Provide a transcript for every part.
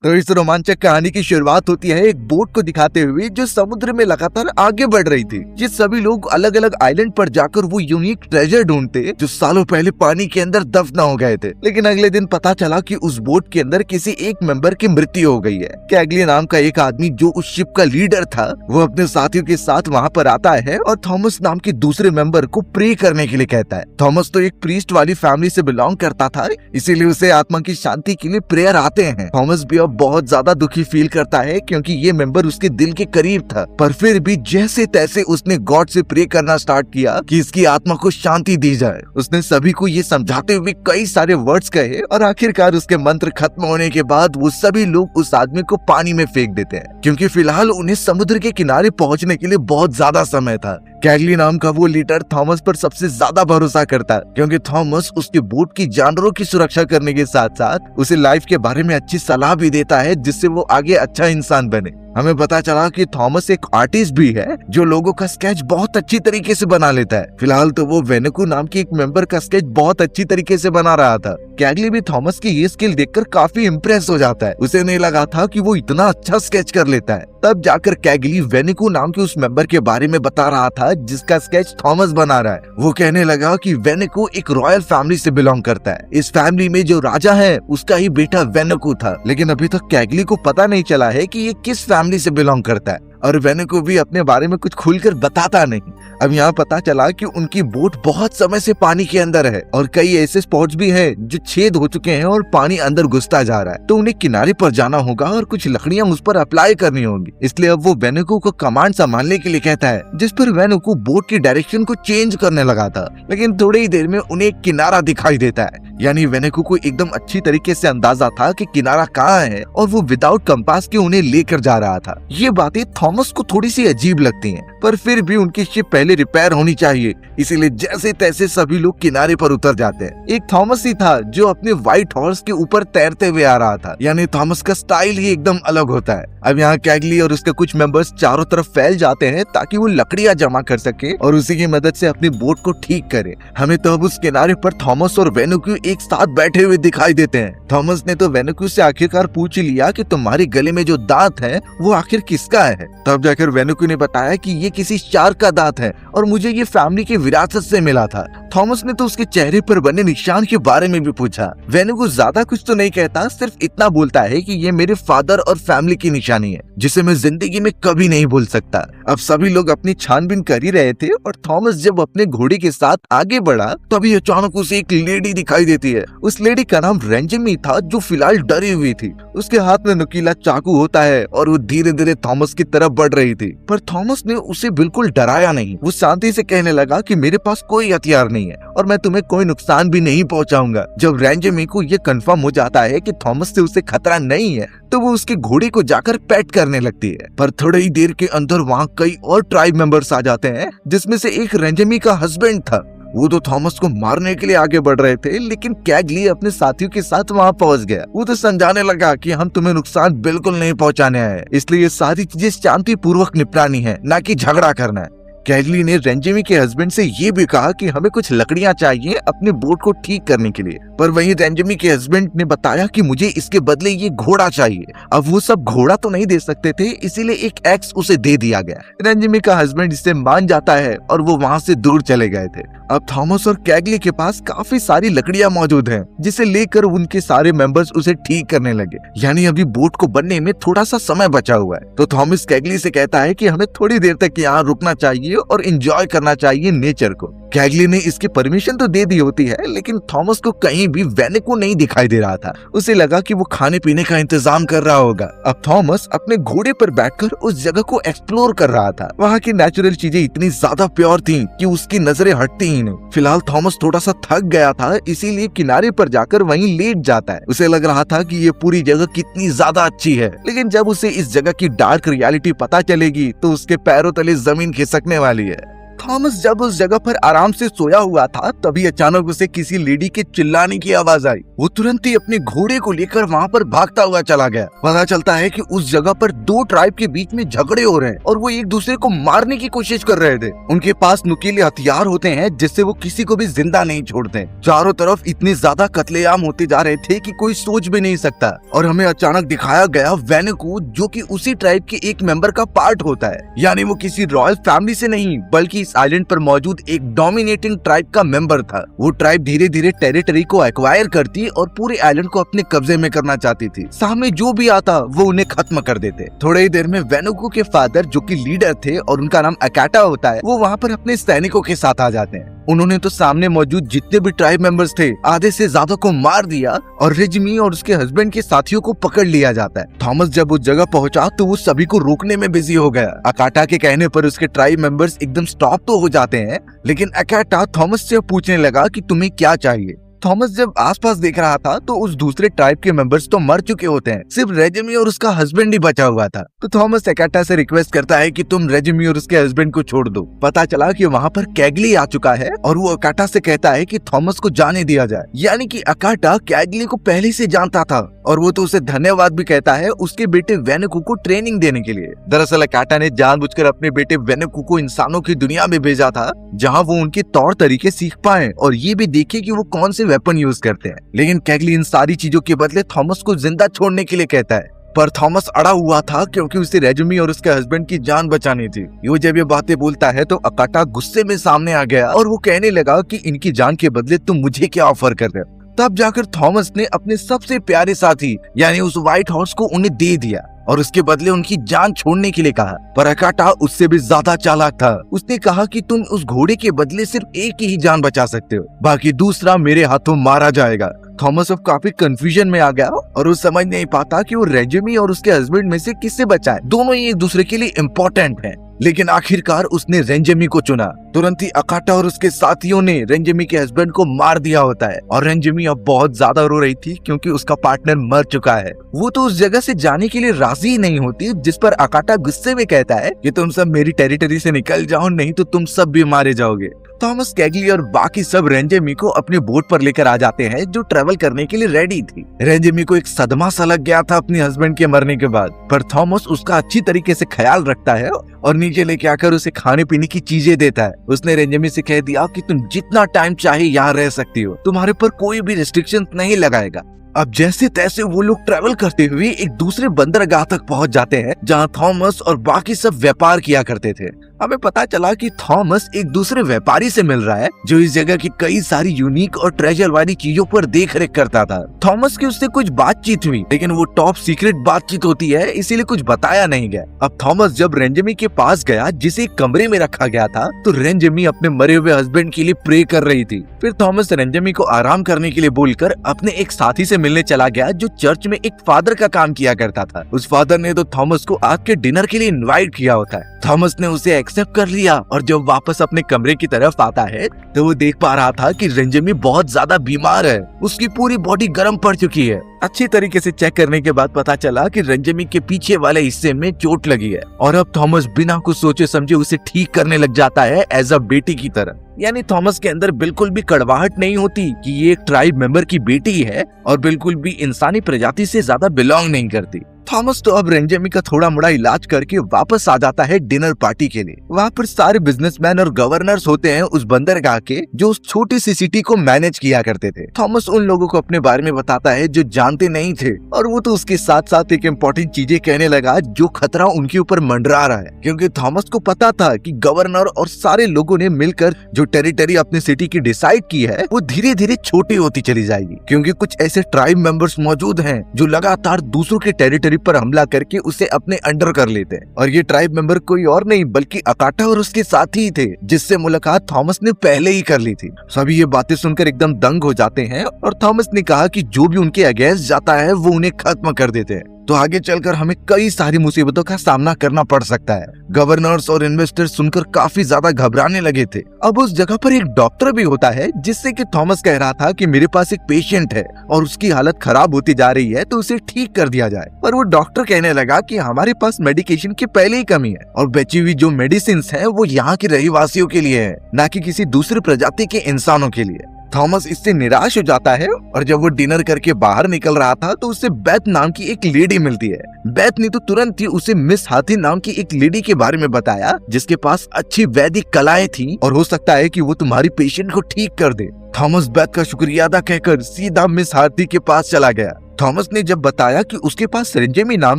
तो इस रोमांचक कहानी की शुरुआत होती है एक बोट को दिखाते हुए जो समुद्र में लगातार आगे बढ़ रही थी। ये सभी लोग अलग अलग आइलैंड पर जाकर वो यूनिक ट्रेजर ढूंढते जो सालों पहले पानी के अंदर दफन हो गए थे। लेकिन अगले दिन पता चला कि उस बोट के अंदर किसी एक मेंबर की मृत्यु हो गई है। कैगली नाम का एक आदमी जो उस शिप का लीडर था वो अपने साथियों के साथ वहाँ पर आता है और थॉमस नाम के दूसरे मेंबर को प्रे करने के लिए कहता है। थॉमस तो एक प्रीस्ट वाली फैमिली से बिलोंग करता था, इसीलिए उसे आत्मा की शांति के लिए प्रेयर आते हैं। थॉमस भी बहुत ज्यादा दुखी फील करता है क्योंकि ये मेंबर उसके दिल के करीब था, पर फिर भी जैसे तैसे उसने गॉड से प्रे करना स्टार्ट किया कि इसकी आत्मा को शांति दी जाए। उसने सभी को ये समझाते हुए कई सारे वर्ड्स कहे और आखिरकार उसके मंत्र खत्म होने के बाद वो सभी लोग उस आदमी को पानी में फेंक देते हैं क्योंकि फिलहाल उन्हें समुद्र के किनारे पहुंचने के लिए बहुत ज्यादा समय था। कैगली नाम का वो लीडर थॉमस पर सबसे ज्यादा भरोसा करता है क्योंकि थॉमस उसके बोट की जानवरों की सुरक्षा करने के साथ साथ उसे लाइफ के बारे में अच्छी सलाह भी देता है जिससे वो आगे अच्छा इंसान बने। हमें पता चला कि थॉमस एक आर्टिस्ट भी है जो लोगों का स्केच बहुत अच्छी तरीके से बना लेता है। फिलहाल तो वो वेनेकू नाम के एक मेंबर का स्केच बहुत अच्छी तरीके से बना रहा था। कैगली भी थॉमस की ये स्किल देखकर काफी इम्प्रेस हो जाता है। उसे नहीं लगा था कि वो इतना अच्छा स्केच कर लेता है। तब जाकर कैगली वेनेकू नाम के उस मेंबर के बारे में बता रहा था जिसका स्केच थॉमस बना रहा है। वो कहने लगा कि वेनेकू एक रॉयल फैमिली से बिलोंग करता है। इस फैमिली में जो राजा है उसका ही बेटा वेनेकू था, लेकिन अभी तक कैगली को पता नहीं चला है कि ये किस फैमिली से बिलोंग करता है और वेनेकू भी अपने बारे में कुछ खुलकर बताता नहीं। अब यहाँ पता चला कि उनकी बोट बहुत समय से पानी के अंदर है और कई ऐसे स्पॉट्स भी हैं जो छेद हो चुके हैं और पानी अंदर घुसता जा रहा है, तो उन्हें किनारे पर जाना होगा और कुछ लकड़ियां उस पर अप्लाई करनी होगी। इसलिए अब वो वेनेकू को कमांड संभालने के लिए कहता है, जिस पर वेनेकू बोट की डायरेक्शन को चेंज करने लगा था। लेकिन थोड़ी ही देर में उन्हें एक किनारा दिखाई देता है, यानी वेनेकू को एकदम अच्छी तरीके से अंदाजा था कि किनारा कहाँ है और वो विदाउट कंपास के उन्हें लेकर जा रहा था। ये बातें थॉमस को थोड़ी सी अजीब लगती हैं, पर फिर भी उनकी शिप पहले रिपेयर होनी चाहिए, इसीलिए जैसे तैसे सभी लोग किनारे पर उतर जाते हैं। एक थॉमस ही था जो अपने व्हाइट हॉर्स के ऊपर तैरते हुए आ रहा था, यानी थॉमस का स्टाइल ही एकदम अलग होता है। अब यहाँ कैगली और उसके कुछ मेंबर्स चारों तरफ फैल जाते हैं ताकि वो लकड़ियां जमा कर सके और उसी की मदद से अपनी बोट को ठीक करे। हमें तो अब उस किनारे पर थॉमस और वेनेकू एक साथ बैठे हुए दिखाई देते हैं। थॉमस ने तो वेनेकू से आखिरकार पूछ लिया कि तुम्हारे गले में जो दांत है वो आखिर किसका है। तब जाकर वेनेकू ने बताया कि ये किसी शार्क का दांत है और मुझे ये फैमिली की विरासत से मिला था। थॉमस ने तो उसके चेहरे पर बने निशान के बारे में भी पूछा। वेनेकू ज्यादा कुछ तो नहीं कहता, सिर्फ इतना बोलता है कि ये मेरे फादर और फैमिली की निशानी है जिसे मैं जिंदगी में कभी नहीं भूल सकता। अब सभी लोग अपनी छानबीन कर ही रहे थे और थॉमस जब अपने घोड़े के साथ आगे बढ़ा तभी अचानक उसे एक लेडी दिखाई देती है। उस लेडी का नाम रेंजेमी था जो फिलहाल डरी हुई थी। उसके हाथ में नुकीला चाकू होता है और वो धीरे धीरे थॉमस की तरफ बढ़ रही थी, पर थॉमस ने उसे बिल्कुल डराया नहीं। वो शांति से कहने लगा कि मेरे पास कोई हथियार नहीं है और मैं तुम्हें कोई नुकसान भी नहीं पहुंचाऊंगा। जब रेंजेमी को ये कंफर्म हो जाता है कि थॉमस से उसे खतरा नहीं है तो वो उसके घोड़े को जाकर पेट करने लगती है, पर थोड़ी ही देर के अंदर वहाँ कई और ट्राइब मेंबर्स आ जाते हैं जिसमें से एक रेंजेमी का हस्बैंड था। वो तो थॉमस को मारने के लिए आगे बढ़ रहे थे, लेकिन कैगली अपने साथियों के साथ वहाँ पहुँच गया। वो तो समझाने लगा कि हम तुम्हें नुकसान बिल्कुल नहीं पहुँचाने आए, इसलिए ये सारी चीजें शांति पूर्वक निपटानी है, ना कि झगड़ा करना है। कैगली ने रेंजेमी के हस्बैंड से ये भी कहा कि हमें कुछ लकड़ियां चाहिए अपने बोट को ठीक करने के लिए, पर वहीं रेंजेमी के हस्बैंड ने बताया कि मुझे इसके बदले ये घोड़ा चाहिए। अब वो सब घोड़ा तो नहीं दे सकते थे, इसीलिए एक एक्स उसे दे दिया गया। रेंजेमी का हस्बैंड इससे मान जाता है और वो वहाँ से दूर चले गए थे। अब थॉमस और कैगली के पास काफी सारी लकड़ियां मौजूद हैं, जिसे लेकर उनके सारे मेंबर्स उसे ठीक करने लगे, यानी अभी बोट को बनने में थोड़ा सा समय बचा हुआ है। तो थॉमस कैगली से कहता है कि हमें थोड़ी देर तक यहाँ रुकना चाहिए और एंजॉय करना चाहिए नेचर को। कैगली ने इसकी परमिशन तो दे दी होती है, लेकिन थॉमस को कहीं भी वेनेकू नहीं दिखाई दे रहा था। उसे लगा कि वो खाने पीने का इंतजाम कर रहा होगा। अब थॉमस अपने घोड़े पर बैठकर उस जगह को एक्सप्लोर कर रहा था। वहाँ की नेचुरल चीजें इतनी ज्यादा प्योर थीं कि उसकी नजरें हटती ही नहीं। फिलहाल थॉमस थोड़ा सा थक गया था, इसीलिए किनारे पर जाकर वहीं लेट जाता है। उसे लग रहा था कि ये पूरी जगह कितनी ज्यादा अच्छी है, लेकिन जब उसे इस जगह की डार्क रियलिटी पता चलेगी तो उसके पैरों तले जमीन खिसकने वाली है। थॉमस जब उस जगह पर आराम से सोया हुआ था तभी अचानक उसे किसी लेडी के चिल्लाने की आवाज आई। वो तुरंत ही अपने घोड़े को लेकर वहाँ पर भागता हुआ चला गया। पता चलता है कि उस जगह पर दो ट्राइब के बीच में झगड़े हो रहे हैं और वो एक दूसरे को मारने की कोशिश कर रहे थे। उनके पास नुकीले हथियार होते हैं जिससे वो किसी को भी जिंदा नहीं छोड़ते। चारों तरफ इतने ज्यादा कत्लेआम होते जा रहे थे कि कोई सोच भी नहीं सकता। और हमें अचानक दिखाया गया वेनेको, जो कि उसी ट्राइब के एक मेंबर का पार्ट होता है। यानी वो किसी रॉयल फैमिली से नहीं बल्कि इस आइलैंड पर मौजूद एक डोमिनेटिंग ट्राइब का मेंबर था। वो ट्राइब धीरे धीरे टेरिटरी को एक्वायर करती और पूरे आइलैंड को अपने कब्जे में करना चाहती थी। सामने जो भी आता वो उन्हें खत्म कर देते। थोड़ी ही देर में वेनेको के फादर, जो कि लीडर थे और उनका नाम अकाटा होता है, वो वहाँ पर अपने सैनिकों के साथ आ जाते हैं। उन्होंने तो सामने मौजूद जितने भी ट्राइब मेंबर्स थे आधे से ज्यादा को मार दिया और रेजिमी और उसके हस्बैंड के साथियों को पकड़ लिया जाता है। थॉमस जब उस जगह पहुंचा तो वो सभी को रोकने में बिजी हो गया। अकाटा के कहने पर उसके ट्राइब मेंबर्स एकदम स्टॉप तो हो जाते हैं, लेकिन अकाटा थॉमस से पूछने लगा कि तुम्हें क्या चाहिए। थॉमस जब आसपास देख रहा था तो उस दूसरे ट्राइब के मेंबर्स तो मर चुके होते हैं, सिर्फ रेजिमी और उसका हस्बैंड ही बचा हुआ था। तो थॉमस अकाटा से रिक्वेस्ट करता है कि तुम रेजिमी और उसके हस्बैंड को छोड़ दो। पता चला कि वहाँ पर कैगली आ चुका है और वो अकाटा से कहता है कि थॉमस को जाने दिया जाए। यानी कि अकाटा कैगली को पहले से जानता था और वो तो उसे धन्यवाद भी कहता है उसके बेटे वेनेको को ट्रेनिंग देने के लिए। दरअसल अकाटा ने जानबूझकर अपने बेटे वेनेको को इंसानों की दुनिया में भेजा था, जहाँ वो उनके तौर तरीके सीख पाए और ये भी देखे कि वो कौन से वेपन यूज करते हैं। लेकिन कैगली इन सारी चीजों के बदले थॉमस को जिंदा छोड़ने के लिए कहता है, पर थॉमस अड़ा हुआ था क्योंकि उसे रेजिमी और उसके हस्बैंड की जान बचानी थी। वो जब ये बातें बोलता है तो अकाटा गुस्से में सामने आ गया और वो कहने लगा कि इनकी जान के बदले तुम मुझे क्या ऑफर कर रहे हो। तब जाकर थॉमस ने अपने सबसे प्यारे साथी यानी उस व्हाइट हॉर्स को उन्हें दे दिया और उसके बदले उनकी जान छोड़ने के लिए कहा। पर अकाटा उससे भी ज्यादा चालाक था। उसने कहा कि तुम उस घोड़े के बदले सिर्फ एक ही जान बचा सकते हो, बाकी दूसरा मेरे हाथों मारा जाएगा। थॉमस अब काफी कंफ्यूजन में आ गया और वो समझ नहीं पाता कि वो रेजिमी और उसके हस्बैंड में से किससे बचाए। दोनों ही एक दूसरे के लिए इम्पोर्टेंट हैं। लेकिन आखिरकार उसने रेंजेमी को चुना। तुरंत ही अकाटा और उसके साथियों ने रेंजेमी के हस्बैंड को मार दिया होता है और रेंजेमी अब बहुत ज्यादा रो रही थी क्योंकि उसका पार्टनर मर चुका है। वो तो उस जगह से जाने के लिए राजी ही नहीं होती, जिस पर अकाटा गुस्से में कहता है कि तुम सब मेरी टेरिटरी से निकल जाओ, नहीं तो तुम सब भी मारे जाओगे। थॉमस, कैगली और बाकी सब रेंजेमी को अपने बोट पर लेकर आ जाते हैं जो ट्रेवल करने के लिए रेडी थी। रेंजेमी को एक सदमा सा लग गया था अपने हस्बैंड के मरने के बाद, पर थॉमस उसका अच्छी तरीके से ख्याल रखता है और नीचे लेके आकर उसे खाने पीने की चीजें देता है। उसने रेंजेमी से कह दिया कि तुम जितना टाइम चाहे यहाँ रह सकती हो, तुम्हारे पर कोई भी रिस्ट्रिक्शन नहीं लगाएगा। अब जैसे तैसे वो लोग ट्रैवल करते हुए एक दूसरे बंदरगाह तक पहुंच जाते हैं जहां थॉमस और बाकी सब व्यापार किया करते थे। हमें पता चला कि थॉमस एक दूसरे व्यापारी से मिल रहा है जो इस जगह की कई सारी यूनिक और ट्रेजर वाली चीजों पर देख रेख करता था। थॉमस की उससे कुछ बातचीत हुई, लेकिन वो टॉप सीक्रेट बातचीत होती है, इसीलिए कुछ बताया नहीं गया। अब थॉमस जब रेंजेमी के पास गया जिसे एक कमरे में रखा गया था, तो रेंजेमी अपने मरे हुए हस्बैंड के लिए प्रे कर रही थी। फिर थॉमस रेंजेमी को आराम करने के लिए बोलकर अपने एक साथी से मिलने चला गया जो चर्च में एक फादर का काम किया करता था। उस फादर ने तो थॉमस को आज के डिनर के लिए इनवाइट किया होता है। थॉमस ने उसे एक्सेप्ट कर लिया और जब वापस अपने कमरे की तरफ आता है तो वो देख पा रहा था कि रेंजेमी बहुत ज्यादा बीमार है, उसकी पूरी बॉडी गर्म पड़ चुकी है। अच्छी तरीके से चेक करने के बाद पता चला कि रेंजेमी के पीछे वाले हिस्से में चोट लगी है और अब थॉमस बिना कुछ सोचे समझे उसे ठीक करने लग जाता है एज अ बेटी की तरह। यानी थॉमस के अंदर बिल्कुल भी कड़वाहट नहीं होती कि ये एक ट्राइब मेंबर की बेटी है और बिल्कुल भी इंसानी प्रजाति से ज्यादा बिलोंग नहीं करती। थॉमस तो अब रेंजेमी का थोड़ा मोड़ा इलाज करके वापस आ जाता है डिनर पार्टी के लिए। वहाँ पर सारे बिजनेसमैन और गवर्नर्स होते हैं उस बंदरगाह के जो उस छोटी सी सिटी को मैनेज किया करते थे। थॉमस उन लोगों को अपने बारे में बताता है जो जानते नहीं थे और वो तो उसके साथ साथ एक इम्पोर्टेंट चीजें कहने लगा जो खतरा उनके ऊपर मंडरा रहा है, क्योंकि थॉमस को पता था कि गवर्नर और सारे लोगों ने मिलकर जो टेरिटरी अपनी सिटी की डिसाइड की है वो धीरे धीरे छोटी होती चली जाएगी, क्योंकि कुछ ऐसे ट्राइब मेंबर्स मौजूद हैं जो लगातार दूसरों के टेरिटरी पर हमला करके उसे अपने अंडर कर लेते हैं। और ये ट्राइब मेंबर कोई और नहीं बल्कि अकाटा और उसके साथी ही थे जिससे मुलाकात थॉमस ने पहले ही कर ली थी। सभी ये बातें सुनकर एकदम दंग हो जाते हैं और थॉमस ने कहा कि जो भी उनके अगेंस्ट जाता है वो उन्हें खत्म कर देते हैं। तो आगे चलकर हमें कई सारी मुसीबतों का सामना करना पड़ सकता है। गवर्नर्स और इन्वेस्टर्स सुनकर काफी ज्यादा घबराने लगे थे। अब उस जगह पर एक डॉक्टर भी होता है, जिससे कि थॉमस कह रहा था कि मेरे पास एक पेशेंट है और उसकी हालत खराब होती जा रही है, तो उसे ठीक कर दिया जाए। पर वो डॉक्टर कहने लगा कि हमारे पास मेडिकेशन की पहले ही कमी है और बची हुई जो मेडिसिन है वो यहाँ के रहवासियों के लिए है, न कि किसी दूसरी प्रजाति के इंसानों के लिए। थॉमस इससे निराश हो जाता है और जब वो डिनर करके बाहर निकल रहा था तो उसे बेथ नाम की एक लेडी मिलती है। बेथ ने तो तुरंत ही उसे मिस हाथी नाम की एक लेडी के बारे में बताया, जिसके पास अच्छी वैदिक कलाएं थी और हो सकता है कि वो तुम्हारी पेशेंट को ठीक कर दे। थॉमस बेथ का शुक्रिया अदा कहकर सीधा मिस हाथी के पास चला गया। थॉमस ने जब बताया कि उसके पास रेंजेमी नाम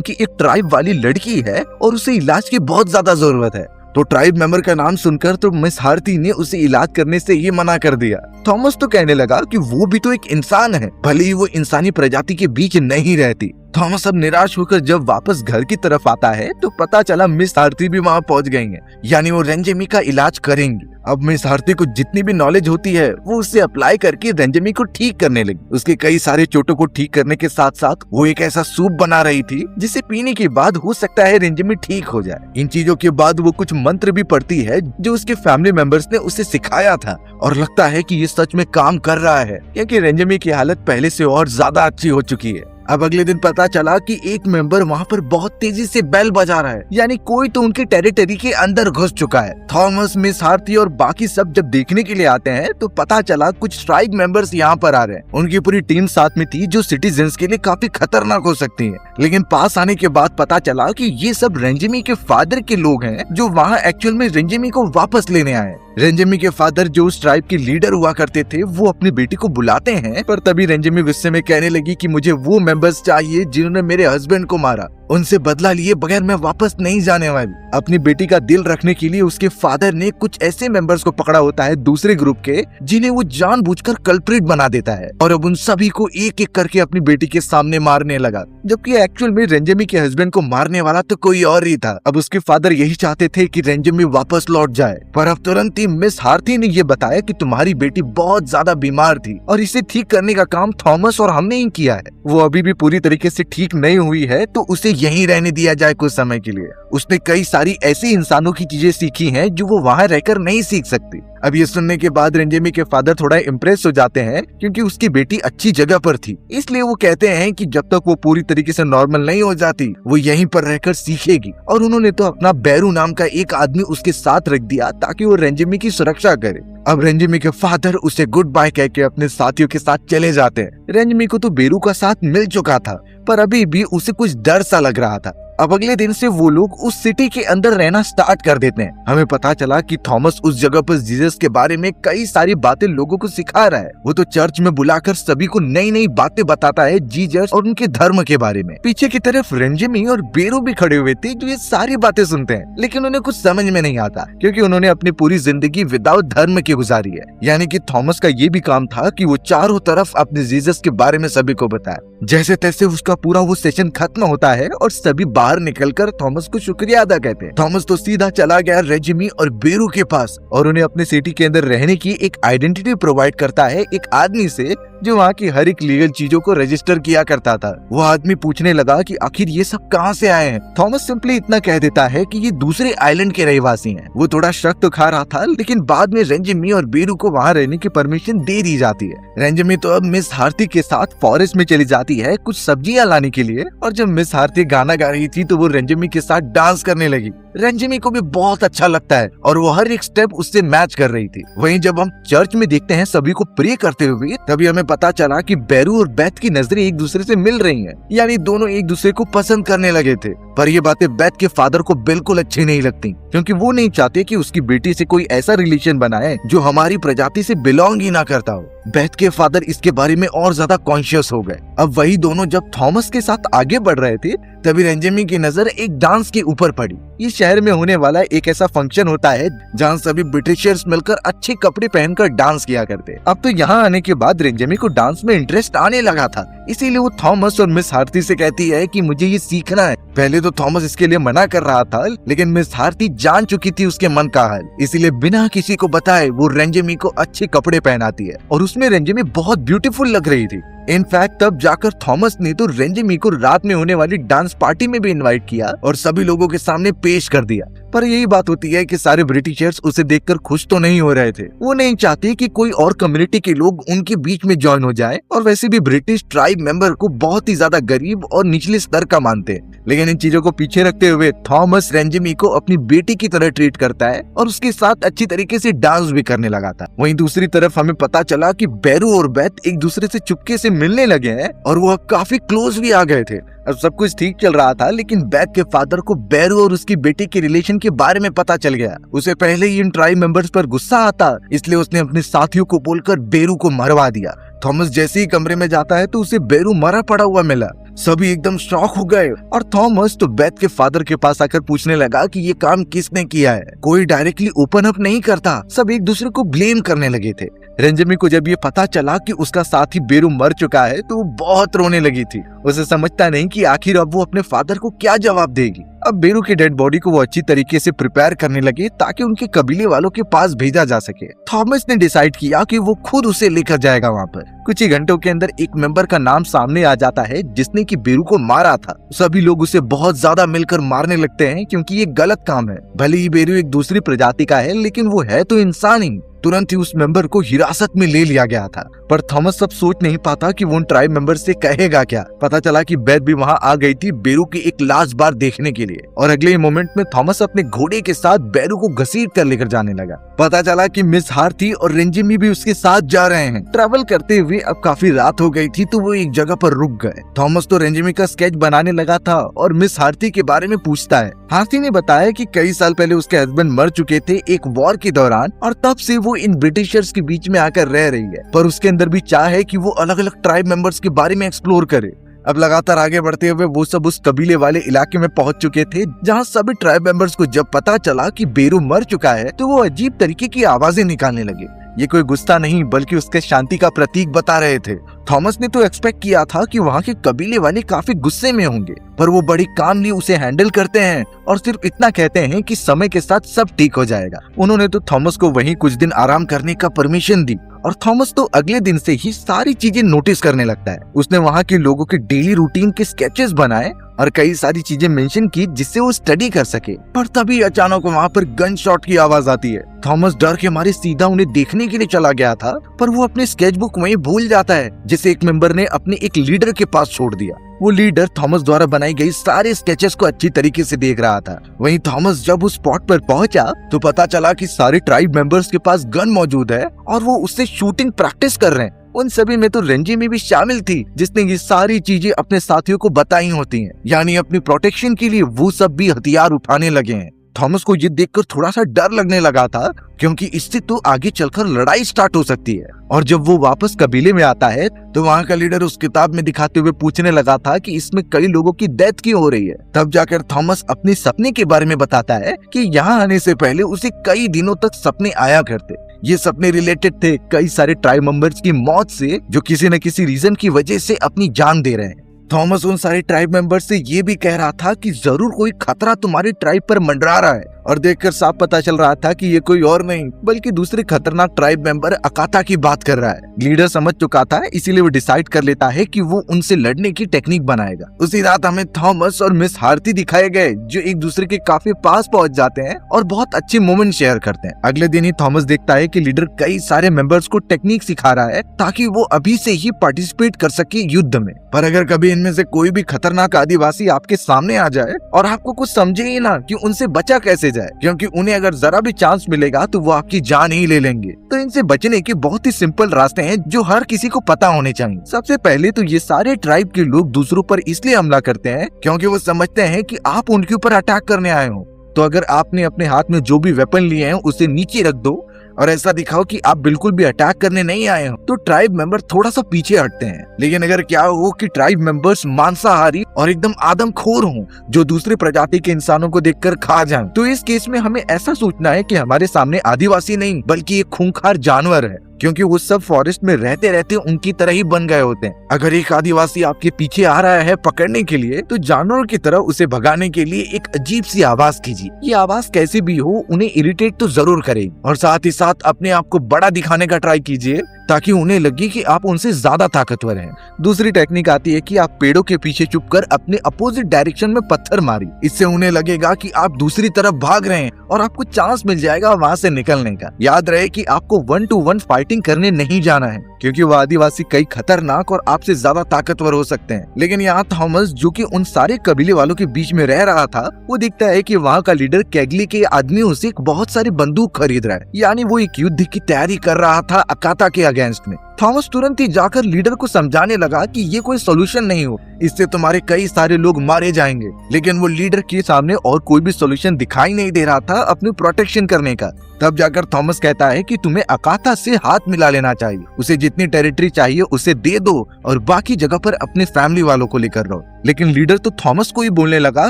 की एक ट्राइब वाली लड़की है और उसे इलाज की बहुत ज्यादा जरूरत है, तो ट्राइब मेंबर का नाम सुनकर तो मिस हार्थी ने उसे इलाज करने से ही मना कर दिया। थॉमस तो कहने लगा कि वो भी तो एक इंसान है, भले ही वो इंसानी प्रजाति के बीच नहीं रहती। थॉमस अब निराश होकर जब वापस घर की तरफ आता है तो पता चला मिस हार्थी भी वहाँ पहुँच गई हैं, यानी वो रेंजेमी का इलाज करेंगी। अब मिस हार्थी को जितनी भी नॉलेज होती है वो उससे अप्लाई करके रेंजेमी को ठीक करने लगी। उसके कई सारे चोटों को ठीक करने के साथ साथ वो एक ऐसा सूप बना रही थी जिसे पीने के बाद हो सकता है रेंजेमी ठीक हो जाए। इन चीजों के बाद वो कुछ मंत्र भी पढ़ती है जो उसके फैमिली मेंबर्स ने उसे सिखाया था और लगता है कि ये सच में काम कर रहा है, क्योंकि रेंजेमी की हालत पहले से और ज्यादा अच्छी हो चुकी है। अब अगले दिन पता चला कि एक मेंबर वहाँ पर बहुत तेजी से बेल बजा रहा है, यानी कोई तो उनके टेरिटरी के अंदर घुस चुका है। थॉमस, मिस हार्थी और बाकी सब जब देखने के लिए आते हैं तो पता चला कुछ ट्राइब मेंबर्स यहाँ पर आ रहे हैं। उनकी पूरी टीम साथ में थी जो सिटीजन्स के लिए काफी खतरनाक हो सकती है, लेकिन पास आने के बाद पता चला कि ये सब रेंजेमी के फादर के लोग हैं जो वहाँ एक्चुअल में रेंजेमी को वापस लेने आए। रेंजेमी के फादर जो उस ट्राइब के लीडर हुआ करते थे वो अपनी बेटी को बुलाते हैं, पर तभी रेंजेमी गुस्से में कहने लगी कि मुझे वो मेंबर्स चाहिए जिन्होंने मेरे हस्बैंड को मारा, उनसे बदला लिए बगैर मैं वापस नहीं जाने वाली। अपनी बेटी का दिल रखने के लिए उसके फादर ने कुछ ऐसे मेंबर्स को पकड़ा होता है दूसरे ग्रुप के, जिन्हें वो जानबूझकर कल्प्रिट बना देता है और अब उन सभी को एक एक करके अपनी बेटी के सामने मारने लगा, जबकि एक्चुअल में रेंजेमी के हस्बैंड को मारने वाला तो कोई और ही था। अब उसके फादर यही चाहते थे कि रेंजेमी वापस लौट जाए, पर अब तुरंत ही मिस हार्थी ने ये बताया कि तुम्हारी बेटी बहुत ज्यादा बीमार थी और इसे ठीक करने का काम थॉमस और हमने ही किया है। वो अभी भी पूरी तरीके से ठीक नहीं हुई है, तो उसे यहीं रहने दिया जाए कुछ समय के लिए। उसने कई सारी ऐसी इंसानों की चीजें सीखी हैं जो वो वहाँ रहकर नहीं सीख सकती। अब ये सुनने के बाद रेंजेमी के फादर थोड़ा इम्प्रेस हो जाते हैं, क्योंकि उसकी बेटी अच्छी जगह पर थी, इसलिए वो कहते हैं कि जब तक वो पूरी तरीके से नॉर्मल नहीं हो जाती वो यहीं पर रहकर सीखेगी। और उन्होंने तो अपना बैरू नाम का एक आदमी उसके साथ रख दिया ताकि वो रेंजेमी की सुरक्षा करे। अब रेंजेमी के फादर उसे गुड बाय कह के अपने साथियों के साथ चले जाते हैं। रेंजेमी को तो बेरू का साथ मिल चुका था, पर अभी भी उसे कुछ डर सा लग रहा था। अब अगले दिन से वो लोग उस सिटी के अंदर रहना स्टार्ट कर देते हैं। हमें पता चला कि थॉमस उस जगह पर जीसस के बारे में कई सारी बातें लोगों को सिखा रहा है। वो तो चर्च में बुलाकर सभी को नई नई बातें बताता है जीसस और उनके धर्म के बारे में। पीछे की तरफ रेंजेमी और बेरू भी खड़े हुए थे जो ये सारी बातें सुनते हैं, लेकिन उन्हें कुछ समझ में नहीं आता, क्योंकि उन्होंने अपनी पूरी जिंदगी विदाउट धर्म की गुजारी है। यानी कि थॉमस का ये भी काम था कि वो चारों तरफ अपने जीसस के बारे में सभी को बताए। जैसे तैसे उसका पूरा वो सेशन खत्म होता है और सभी बाहर निकलकर थॉमस को शुक्रिया अदा कहते हैं। थॉमस तो सीधा चला गया रेंजेमी और बेरू के पास और उन्हें अपने सिटी के अंदर रहने की एक आइडेंटिटी प्रोवाइड करता है एक आदमी से जो वहाँ की हर एक लीगल चीजों को रजिस्टर किया करता था। वो आदमी पूछने लगा कि आखिर ये सब कहाँ से आए हैं। थॉमस सिंपली इतना कह देता है कि ये दूसरे आइलैंड के रहवासी हैं। वो थोड़ा शक तो खा रहा था, लेकिन बाद में रेंजेमी और बेरू को वहाँ रहने की परमिशन दे दी जाती है। रेंजेमी तो अब मिस हार्थी के साथ फॉरेस्ट में चली जाती है कुछ सब्जियां लाने के लिए, और जब मिस हार्थी गाना गा रही थी तो वो रेंजेमी के साथ डांस करने लगी। रेंजेमी को भी बहुत अच्छा लगता है और वो हर एक स्टेप उससे मैच कर रही थी। वहीं जब हम चर्च में देखते हैं सभी को प्रे करते हुए, तभी हमें पता चला कि बेरू और बेथ की नजरें एक दूसरे से मिल रही हैं, यानी दोनों एक दूसरे को पसंद करने लगे थे। पर ये बातें बेथ के फादर को बिल्कुल अच्छी नहीं लगती, क्योंकि वो नहीं चाहते कि उसकी बेटी से कोई ऐसा रिलेशन बनाए जो हमारी प्रजाति से बिलोंग ही ना करता हो। बेथ के फादर इसके बारे में और ज्यादा कॉन्शियस हो गए। अब वही दोनों जब थॉमस के साथ आगे बढ़ रहे थे, तभी रेंजेमी की नजर एक डांस के ऊपर पड़ी। ये शहर में होने वाला एक ऐसा फंक्शन होता है जहाँ सभी ब्रिटिशर्स मिलकर अच्छे कपड़े पहनकर डांस किया करते। अब तो यहाँ आने के बाद रेंजेमी को डांस में इंटरेस्ट आने लगा था, इसीलिए वो थॉमस और मिस हार्थी से कहती है कि मुझे ये सीखना है। पहले तो थॉमस इसके लिए मना कर रहा था, लेकिन मिस हार्थी जान चुकी थी उसके मन का हाल, इसीलिए बिना किसी को बताए वो रेंजेमी को अच्छे कपड़े पहनाती है और उसमें रेंजेमी बहुत ब्यूटीफुल लग रही थी। इनफैक्ट तब जाकर थॉमस ने तो रेंजेमी को रात में होने वाली डांस पार्टी में भी इनवाइट किया और सभी लोगों के सामने पेश कर दिया। पर यही बात होती है कि सारे ब्रिटिशर्स उसे देखकर खुश तो नहीं हो रहे थे। वो नहीं चाहते कि कोई और कम्युनिटी के लोग उनके बीच में ज्वाइन हो जाए, और वैसे भी ब्रिटिश ट्राइब मेंबर को बहुत ही ज्यादा गरीब और निचले स्तर का मानते हैं। लेकिन इन चीजों को पीछे रखते हुए थॉमस रेंजेमी को अपनी बेटी की तरह ट्रीट करता है और उसके साथ अच्छी तरीके से डांस भी करने लगा था। वहीं दूसरी तरफ हमें पता चला कि बेरू और बेथ एक दूसरे से चुपके से मिलने लगे हैं और वो काफी क्लोज भी आ गए थे। अब सब कुछ ठीक चल रहा था, लेकिन बेथ के फादर को बेरू और उसकी बेटी के रिलेशन के बारे में पता चल गया। उसे पहले ही इन ट्राइब मेंबर्स पर गुस्सा आता, इसलिए उसने अपने साथियों को बोलकर बेरू को मरवा दिया। थॉमस जैसे ही कमरे में जाता है तो उसे बेरू मरा पड़ा हुआ मिला। सभी एकदम शॉक हो गए और थॉमस तो बेथ के फादर के पास आकर पूछने लगा कि ये काम किसने किया है। कोई डायरेक्टली ओपन अप नहीं करता, सब एक दूसरे को ब्लेम करने लगे थे। रेंजेमी को जब ये पता चला कि उसका साथी बेरू मर चुका है तो वो बहुत रोने लगी थी। उसे समझता नहीं कि आखिर अब वो अपने फादर को क्या जवाब देगी। अब बेरू की डेड बॉडी को वो अच्छी तरीके से प्रिपेयर करने लगे ताकि उनके कबीले वालों के पास भेजा जा सके। थॉमस ने डिसाइड किया कि वो खुद उसे लेकर जाएगा वहाँ पर। कुछ ही घंटों के अंदर एक मेंबर का नाम सामने आ जाता है जिसने कि बेरू को मारा था। सभी लोग उसे बहुत ज्यादा मिलकर मारने लगते हैं क्योंकि ये गलत काम है। भले ही बेरू एक दूसरी प्रजाति का है, लेकिन वो है तो इंसान ही। तुरंत ही उस मेंबर को हिरासत में ले लिया गया था, पर थॉमस सब सोच नहीं पाता कि वो उन ट्राइब मेंबर से कहेगा क्या। पता चला कि बेथ भी वहां आ गई थी बेरू की एक लास्ट बार देखने के लिए, और अगले ही मोमेंट में थॉमस अपने घोड़े के साथ बेरू को घसीट कर लेकर जाने लगा। पता चला कि मिस हार्थी और रेंजेमी भी उसके साथ जा रहे हैं। ट्रैवल करते हुए अब काफी रात हो गई थी तो वो एक जगह पर रुक गए। थॉमस तो रेंजेमी का स्केच बनाने लगा था और मिस हार्थी के बारे में पूछता है। हार्थी ने बताया कि कई साल पहले उसके हस्बैंड मर चुके थे एक वॉर के दौरान, और तब से वो इन ब्रिटिशर्स के बीच में आकर रह रही है, पर उसके अंदर भी चाह है कि वो अलग अलग ट्राइब मेंबर्स के बारे में एक्सप्लोर करे। अब लगातार आगे बढ़ते हुए वो सब उस कबीले वाले इलाके में पहुंच चुके थे जहां सभी ट्राइब मेंबर्स को जब पता चला कि बेरू मर चुका है तो वो अजीब तरीके की आवाजें निकालने लगे। ये कोई गुस्सा नहीं बल्कि उसके शांति का प्रतीक बता रहे थे। थॉमस ने तो एक्सपेक्ट किया था कि वहाँ के कबीले वाले काफी गुस्से में होंगे, पर वो बड़ी कामली उसे हैंडल करते हैं और सिर्फ इतना कहते हैं कि समय के साथ सब ठीक हो जाएगा। उन्होंने तो थॉमस को वहीं कुछ दिन आराम करने का परमिशन दी और थॉमस तो अगले दिन से ही सारी चीजें नोटिस करने लगता है। उसने वहाँ के लोगों के डेली रूटीन के स्केचेस बनाए और कई सारी चीजें मेंशन की जिससे वो स्टडी कर सके। पर तभी अचानक वहाँ पर गन शॉट की आवाज आती है। थॉमस डर के मारे सीधा उन्हें देखने के लिए चला गया था, पर वो अपने स्केच बुक वहीं भूल जाता है जिसे एक मेंबर ने अपने एक लीडर के पास छोड़ दिया। वो लीडर थॉमस द्वारा बनाई गई सारे स्केचेस को अच्छी तरीके से देख रहा था। वहीं थॉमस जब उस स्पॉट पर पहुंचा तो पता चला कि सारे ट्राइब मेंबर्स के पास गन मौजूद है और वो उससे शूटिंग प्रैक्टिस कर रहे हैं। उन सभी में तो रेंजेमी भी शामिल थी जिसने ये सारी चीजें अपने साथियों को बताई होती हैं, यानी अपनी प्रोटेक्शन के लिए वो सब भी हथियार उठाने लगे हैं। थॉमस को ये देखकर थोड़ा सा डर लगने लगा था क्योंकि इससे तो आगे चलकर लड़ाई स्टार्ट हो सकती है। और जब वो वापस कबीले में आता है तो वहाँ का लीडर उस किताब में दिखाते हुए पूछने लगा था कि इसमें कई लोगों की डेथ क्यों हो रही है। तब जाकर थॉमस अपने सपने के बारे में बताता है कि यहाँ आने से पहले उसे कई दिनों तक सपने आया करते। ये सपने रिलेटेड थे कई सारे ट्राइब मेंबर्स की मौत से जो किसी न किसी रीजन की वजह से अपनी जान दे रहे हैं। थॉमस उन सारे ट्राइब मेंबर्स से ये भी कह रहा था कि जरूर कोई खतरा तुम्हारे ट्राइब पर मंडरा रहा है, और देखकर साफ पता चल रहा था कि ये कोई और नहीं बल्कि दूसरे खतरनाक ट्राइब मेंबर अकाता की बात कर रहा है। लीडर समझ चुका था, इसीलिए वो डिसाइड कर लेता है कि वो उनसे लड़ने की टेक्निक बनाएगा। उसी रात हमें थॉमस और मिस हार्थी दिखाए गए जो एक दूसरे के काफी पास पहुंच जाते हैं और बहुत अच्छे मोमेंट शेयर करते हैं। अगले दिन ही थॉमस देखता है कि लीडर कई सारे मेंबर्स को टेक्निक सिखा रहा है ताकि वो अभी से ही पार्टिसिपेट कर सके युद्ध में। पर अगर कभी इनमें से कोई भी खतरनाक आदिवासी आपके सामने आ जाए और आपको कुछ समझे ही ना कि उनसे बचा कैसे जाए, क्योंकि उन्हें अगर जरा भी चांस मिलेगा तो वो आपकी जान ही ले लेंगे। तो इनसे बचने के बहुत ही सिंपल रास्ते हैं जो हर किसी को पता होने चाहिए। सबसे पहले तो ये सारे ट्राइब के लोग दूसरों पर इसलिए हमला करते हैं क्योंकि वो समझते हैं कि आप उनके ऊपर अटैक करने आए हो। तो अगर आपने अपने हाथ में जो भी वेपन लिए हैं उसे नीचे रख दो और ऐसा दिखाओ कि आप बिल्कुल भी अटैक करने नहीं आए हो, तो ट्राइब मेंबर थोड़ा सा पीछे हटते हैं। लेकिन अगर क्या हो कि ट्राइब मेंबर्स मांसाहारी और एकदम आदमखोर हों जो दूसरे प्रजाति के इंसानों को देखकर खा जाएं, तो इस केस में हमें ऐसा सोचना है कि हमारे सामने आदिवासी नहीं बल्कि एक खूंखार जानवर है, क्योंकि वो सब फॉरेस्ट में रहते रहते उनकी तरह ही बन गए होते हैं। अगर एक आदिवासी आपके पीछे आ रहा है पकड़ने के लिए तो जानवरों की तरह उसे भगाने के लिए एक अजीब सी आवाज कीजिए। ये आवाज कैसी भी हो उन्हें इरिटेट तो जरूर करेगी, और साथ ही साथ अपने आप को बड़ा दिखाने का ट्राई कीजिए ताकि उन्हें लगे कि आप उनसे ज्यादा ताकतवर हैं। दूसरी टेक्निक आती है कि आप पेड़ों के पीछे छुपकर अपने अपोजिट डायरेक्शन में पत्थर मारी। इससे उन्हें लगेगा कि आप दूसरी तरफ भाग रहे हैं और आपको चांस मिल जाएगा वहाँ से निकलने का। याद रहे कि आपको 1-to-1 फाइटिंग करने नहीं जाना है, क्योंकि वो आदिवासी कई खतरनाक और आपसे ज्यादा ताकतवर हो सकते हैं। लेकिन यहाँ थॉमस, जो कि उन सारे कबीले वालों के बीच में रह रहा था, वो दिखता है कि वहाँ का लीडर कैगली के आदमियों से बहुत सारी बंदूक खरीद रहा है, यानी वो एक युद्ध की तैयारी कर रहा था अकाता के अगेंस्ट में। थॉमस तुरंत ही जाकर लीडर को समझाने लगा कि ये कोई सोल्यूशन नहीं हो, इससे तुम्हारे कई सारे लोग मारे जाएंगे। लेकिन वो लीडर के सामने और कोई भी सोल्यूशन दिखाई नहीं दे रहा था अपनी प्रोटेक्शन करने का। तब जाकर थॉमस कहता है कि तुम्हें अकाता से हाथ मिला लेना चाहिए, उसे जितनी टेरिटरी चाहिए उसे दे दो और बाकी जगह पर अपने फैमिली वालों को लेकर रहो। लेकिन लीडर तो थॉमस को ही बोलने लगा,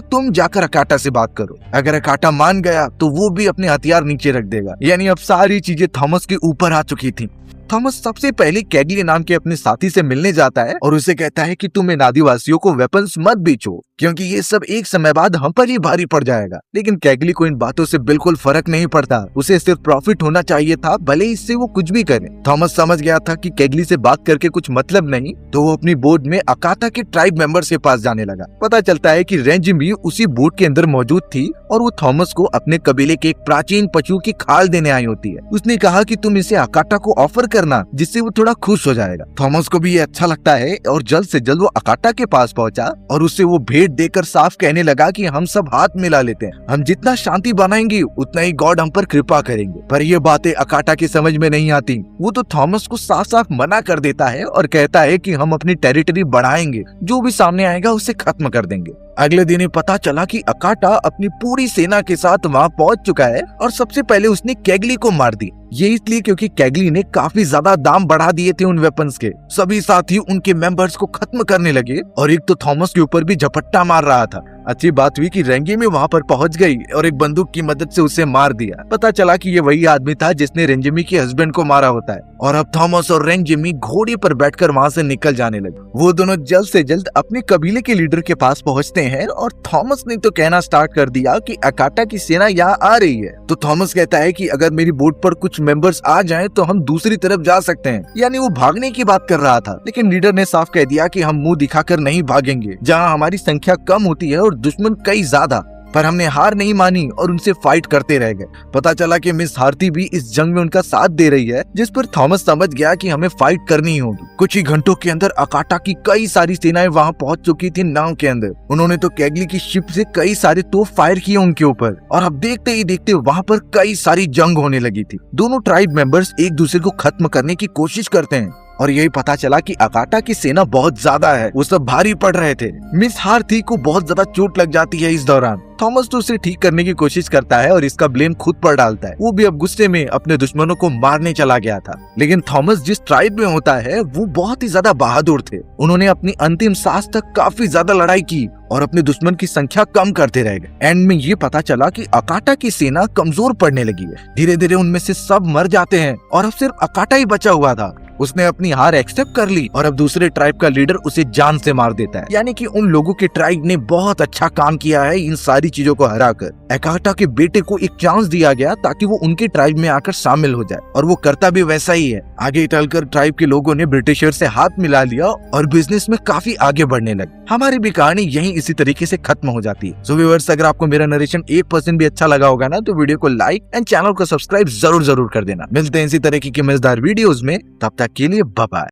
तुम जाकर अकाटा से बात करो। अगर अकाटा मान गया तो वो भी अपने हथियार नीचे रख देगा। यानी अब सारी चीजें थॉमस के ऊपर आ चुकी थी। थॉमस सबसे पहले कैगली नाम के अपने साथी से मिलने जाता है और उसे कहता है कि तुम इन आदिवासियों को वेपन्स मत बेचो, क्योंकि ये सब एक समय बाद हम पर ही भारी पड़ जाएगा। लेकिन कैगली को इन बातों से बिल्कुल फर्क नहीं पड़ता, उसे सिर्फ प्रॉफिट होना चाहिए था, भले इससे वो कुछ भी करे। थॉमस समझ गया था कि कैगली से बात करके कुछ मतलब नहीं, तो वो अपनी बोट में अकाता के ट्राइब मेंबर्स के पास जाने लगा। पता चलता है कि रेंजिम भी उसी बोट के अंदर मौजूद थी और वो थॉमस को अपने कबीले के एक प्राचीन पशु की खाल देने आई होती है। उसने कहा कि तुम इसे अकाटा को ऑफर करना, जिससे वो थोड़ा खुश हो जाएगा। थॉमस को भी ये अच्छा लगता है और जल्द से जल्द वो अकाटा के पास पहुंचा और उससे वो भेंट देकर साफ कहने लगा कि हम सब हाथ मिला लेते हैं, हम जितना शांति बनाएंगे उतना ही गॉड हम पर कृपा करेंगे। पर ये बातें अकाटा की समझ में नहीं आती। वो तो थॉमस को साफ साफ मना कर देता है और कहता है कि हम अपनी टेरिटरी बढ़ाएंगे, जो भी सामने आएगा उसे खत्म कर देंगे। अगले दिन ही पता चला कि अकाटा अपनी पूरी सेना के साथ वहाँ पहुंच चुका है और सबसे पहले उसने कैगली को मार दी। ये इसलिए क्योंकि कैगली ने काफी ज्यादा दाम बढ़ा दिए थे उन वेपन्स के। सभी साथी उनके मेंबर्स को खत्म करने लगे और एक तो थॉमस के ऊपर भी झपट्टा मार रहा था। अच्छी बात हुई कि रेंजिमी वहाँ पर पहुंच गई और एक बंदूक की मदद से उसे मार दिया। पता चला कि ये वही आदमी था जिसने रेंजिमी के हस्बैंड को मारा होता है। और अब थॉमस और रेंजिमी घोड़े पर बैठकर वहाँ से निकल जाने लगे। वो दोनों जल्द से जल्द अपने कबीले के लीडर के पास पहुँचते हैं और थॉमस ने तो कहना स्टार्ट कर दिया कि अकाटा की सेना यहाँ आ रही है। तो थॉमस कहता है कि अगर मेरी बोट पर कुछ मेंबर्स आ जाएं तो हम दूसरी तरफ जा सकते हैं। यानी वो भागने की बात कर रहा था, लेकिन लीडर ने साफ कह दिया कि हम मुंह दिखाकर नहीं भागेंगे। जहाँ हमारी संख्या कम होती है और दुश्मन कई ज्यादा। पर हमने हार नहीं मानी और उनसे फाइट करते रह गए। पता चला कि मिस हार्ती भी इस जंग में उनका साथ दे रही है, जिस पर थॉमस समझ गया कि हमें फाइट करनी होगी। कुछ ही घंटों के अंदर अकाटा की कई सारी सेनाएं वहां पहुंच चुकी थी नाव के अंदर। उन्होंने तो कैगली की शिप से कई सारे तोप फायर किए उनके ऊपर और अब देखते ही देखते वहां पर कई सारी जंग होने लगी थी। दोनों ट्राइब मेंबर्स एक दूसरे को खत्म करने की कोशिश करते हैं और यही पता चला कि अकाटा की सेना बहुत ज्यादा है, वो सब भारी पड़ रहे थे। मिस हार्थी को बहुत ज्यादा चोट लग जाती है इस दौरान। थॉमस तो उसे ठीक करने की कोशिश करता है और इसका ब्लेम खुद पर डालता है। वो भी अब गुस्से में अपने दुश्मनों को मारने चला गया था। लेकिन थॉमस जिस ट्राइब में होता है वो बहुत ही ज्यादा बहादुर थे। उन्होंने अपनी अंतिम सांस तक काफी ज्यादा लड़ाई की और अपने दुश्मन की संख्या कम करते रह गए। एंड में ये पता चला कि अकाटा की सेना कमजोर पड़ने लगी है। धीरे धीरे उनमें से सब मर जाते हैं और अब सिर्फ अकाटा ही बचा हुआ था। उसने अपनी हार एक्सेप्ट कर ली और अब दूसरे ट्राइब का लीडर उसे जान से मार देता है। यानी कि उन लोगों के ट्राइब ने बहुत अच्छा काम किया है इन सारी चीजों को हराकर। अकाटा के बेटे को एक चांस दिया गया ताकि वो उनके ट्राइब में आकर शामिल हो जाए और वो करता भी वैसा ही है। आगे चलकर ट्राइब के लोगों ने ब्रिटिशर से हाथ मिला लिया और बिजनेस में काफी आगे बढ़ने लगे। हमारी भी कहानी यही इसी तरीके से खत्म हो जाती है। सो व्यूअर्स, अगर आपको मेरा नरेशन 1% भी अच्छा लगा होगा ना तो वीडियो को लाइक एंड चैनल को सब्सक्राइब जरूर कर देना। मिलते हैं इसी तरीके की मजेदार वीडियोस में, तब तक के लिए बाय बाय।